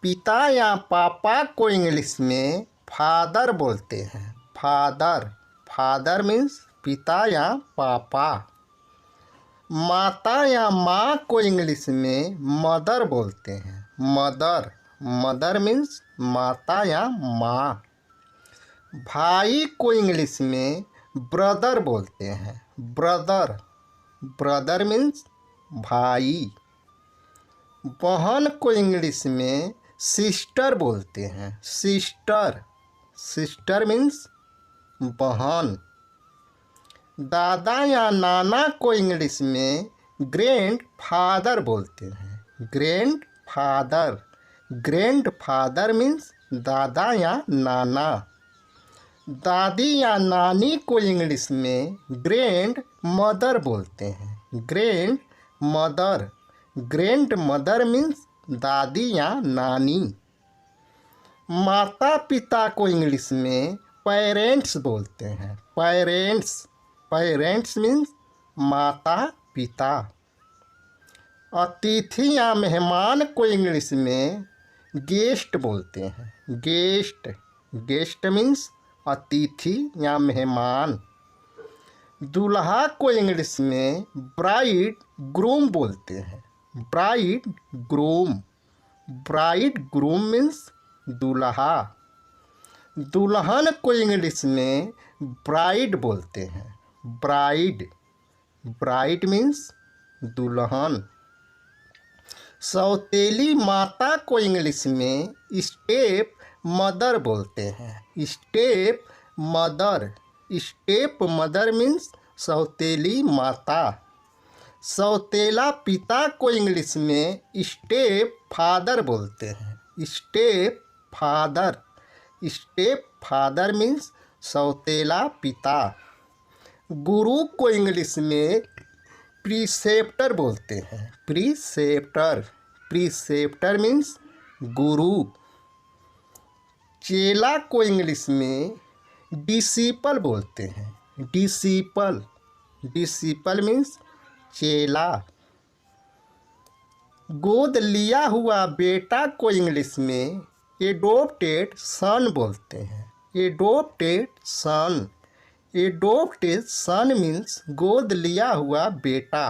पिता या पापा को इंग्लिश में फादर बोलते हैं। फादर, फादर मीन्स पिता या पापा। माता या माँ को इंग्लिश में मदर बोलते हैं। मदर, मदर मीन्स माता या माँ। भाई को इंग्लिश में ब्रदर बोलते हैं। ब्रदर, ब्रदर मीन्स भाई। बहन को इंग्लिश में सिस्टर बोलते हैं। सिस्टर, सिस्टर मीन्स बहन। दादा या नाना को इंग्लिश में ग्रैंड फादर बोलते हैं। Grand father, grand father means दादा या नाना। दादी या नानी को इंग्लिश में ग्रैंड मदर बोलते हैं। Grand mother, grand mother means दादी या नानी। माता पिता को इंग्लिश में पेरेंट्स बोलते हैं। पेरेंट्स, पेरेंट्स मीन्स माता पिता। अतिथि या मेहमान को इंग्लिश में गेस्ट बोलते हैं। गेस्ट, गेस्ट मीन्स अतिथि या मेहमान। दूल्हा को इंग्लिश में ब्राइड ग्रूम बोलते हैं। Bride groom, bride groom means दूल्हा। दुल्हन को इंग्लिश में ब्राइड बोलते हैं। ब्राइड, ब्राइड मीन्स दुल्हन। सौतेली माता को इंग्लिश में स्टेप मदर बोलते हैं। Step mother, step mother means सौतेली माता। सौतेला पिता को इंग्लिश में स्टेप फादर बोलते हैं। Step father, step father means सौतेला पिता। गुरु को इंग्लिश में प्रीसेप्टर बोलते हैं। प्रीसेप्टर, प्रीसेप्टर मीन्स गुरु। चेला को इंग्लिश में डिसिपल बोलते हैं। डिसिपल, डिसिपल मीन्स चेला। गोद लिया हुआ बेटा को इंग्लिश में एडोप्टेड सन बोलते हैं। एडोप्टेड सन, एडोप्टेड सन मीन्स गोद लिया हुआ बेटा।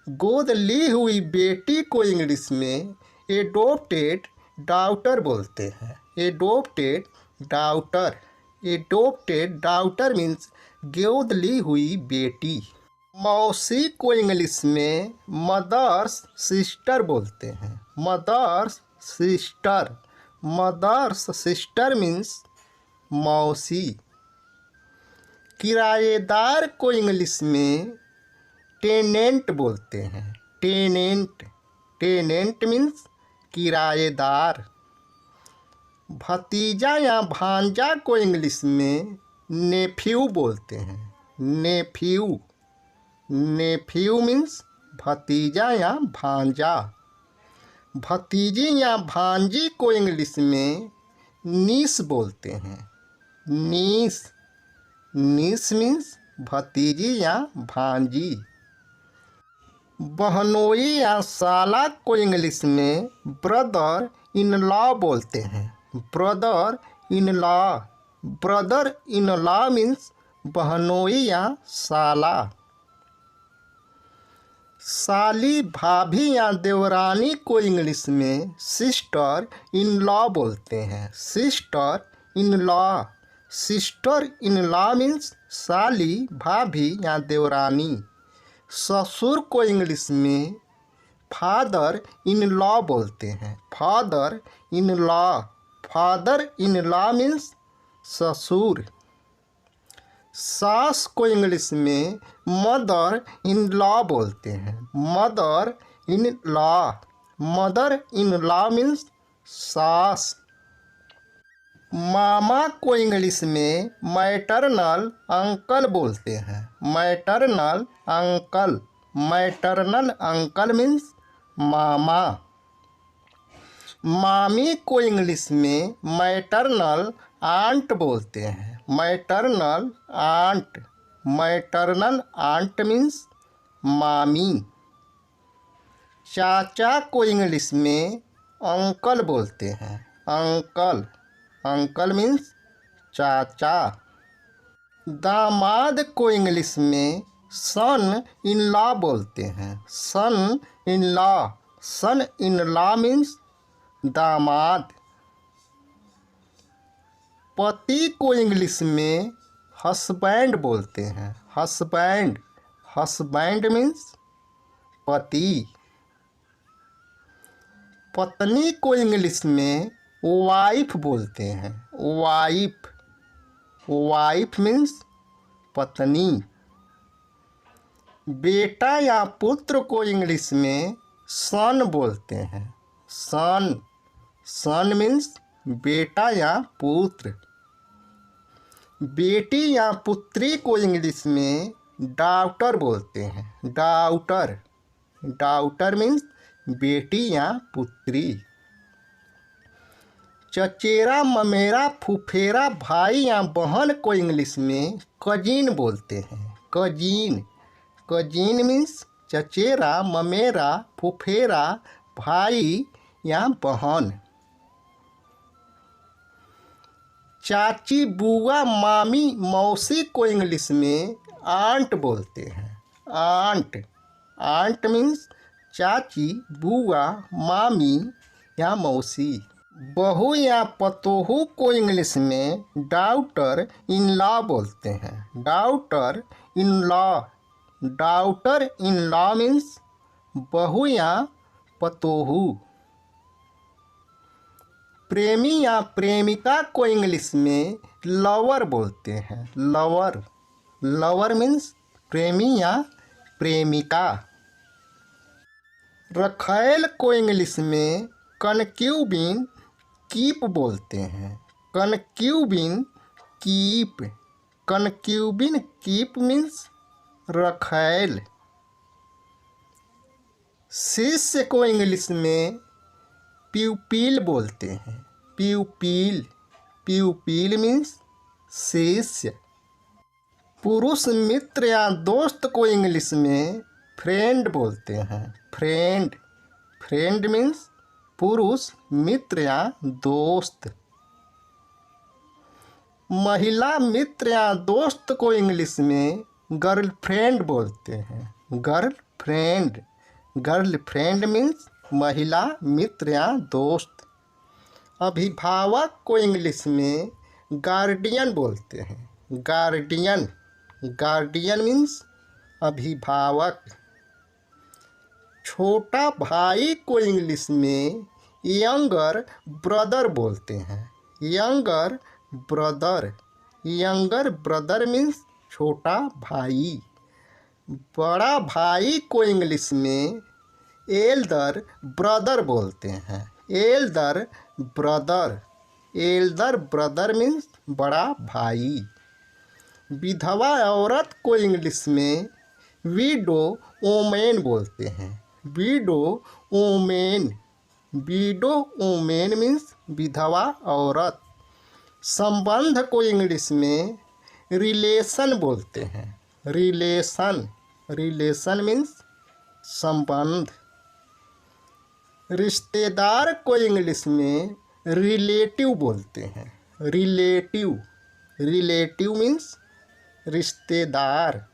गोद ली हुई बेटी को इंग्लिश में एडोप्टेड डॉटर बोलते हैं। Adopted daughter, adopted daughter means गोद ली हुई बेटी। मौसी को इंग्लिश में मदर्स सिस्टर बोलते हैं। Mother's sister, mother's sister means मौसी। किराएदार को इंग्लिश में टेनेंट बोलते हैं। टेनेंट, टेनेंट मीन्स किराएदार। भतीजा या भांजा को इंग्लिश में नेफ्यू बोलते हैं। नेफ्यू, नेफ्यू मीन्स भतीजा या भांजा। भतीजी या भांजी को इंग्लिश में नीस बोलते हैं। नीस, नीस मीन्स भतीजी या भांजी। बहनोई या साला को इंग्लिश में ब्रदर इन लॉ बोलते हैं। Brother in law, brother in law means बहनोई या साला। साली, भाभी या देवरानी को इंग्लिश में सिस्टर इन लॉ बोलते हैं। Sister in law, sister in law means साली, भाभी या देवरानी। ससुर को इंग्लिश में फादर इन लॉ बोलते हैं। Father in law, father in law means ससुर। सास को इंग्लिश में मदर इन लॉ बोलते हैं। Mother in law, mother in law means सास। मामा को इंग्लिश में मैटरनल अंकल बोलते हैं। Maternal uncle, maternal uncle means मामा। मामी को इंग्लिश में मैटरनल आंट बोलते हैं। Maternal aunt, maternal aunt means मामी। चाचा को इंग्लिश में अंकल बोलते हैं, अंकल। अंकल मीन्स चाचा। दामाद को इंग्लिश में सन इन लॉ बोलते हैं, son in law. Son in law means दामाद। पति को इंग्लिश में हस्बैंड बोलते हैं, हस्बैंड। हस्बैंड मीन्स पति। पत्नी को इंग्लिश में वाइफ बोलते हैं, वाइफ। वाइफ मीन्स पत्नी। बेटा या पुत्र को इंग्लिश में सन बोलते हैं, सन। सन मीन्स बेटा या पुत्र। बेटी या पुत्री को इंग्लिश में डॉटर बोलते हैं, डॉटर। डॉटर मीन्स बेटी या पुत्री। चचेरा, ममेरा, फुफेरा, भाई या बहन को इंग्लिश में कजीन बोलते हैं, कजीन। कजीन मीन्स चचेरा, ममेरा, फुफेरा, भाई या बहन। चाची, बुआ, मामी, मौसी को इंग्लिश में आंट बोलते हैं, आंट। आंट मीन्स चाची, बुआ, मामी या मौसी। बहू या पतोहू को इंग्लिश में डॉटर इन लॉ बोलते हैं, daughter in law. Daughter in law means बहू या पतोहू। प्रेमी या प्रेमिका को इंग्लिश में लवर बोलते हैं, लवर। लवर मीन्स प्रेमी या प्रेमिका। रखैल को इंग्लिश में कनक्यूबिन कीप बोलते हैं, कनक्यूबिन कीप। कनक्यूबिन कीप मीन्स रखैल। शिष्य को इंग्लिश में प्यूपिल बोलते हैं, प्यूपिल। प्यूपिल मीन्स शिष्य। पुरुष मित्र या दोस्त को इंग्लिश में फ्रेंड बोलते हैं, फ्रेंड। फ्रेंड मीन्स पुरुष मित्र या दोस्त। महिला मित्र या दोस्त को इंग्लिश में गर्लफ्रेंड बोलते हैं, गर्लफ्रेंड। गर्लफ्रेंड मीन्स महिला मित्र या दोस्त। अभिभावक को इंग्लिश में गार्डियन बोलते हैं, गार्डियन। गार्डियन मीन्स अभिभावक। छोटा भाई को इंग्लिश में यंगर ब्रदर बोलते हैं, younger brother. Younger brother means छोटा भाई। बड़ा भाई को इंग्लिश में एल्डर ब्रदर बोलते हैं, Elder brother. Elder brother means बड़ा भाई। विधवा औरत को इंग्लिश में विडो वोमेन बोलते हैं, window women. Window women means विधवा औरत। संबंध को इंग्लिश में रिलेशन बोलते हैं, रिलेशन। रिलेशन मीन्स संबंध। रिश्तेदार को इंग्लिश में रिलेटिव बोलते हैं, रिलेटिव। रिलेटिव मीन्स रिश्तेदार।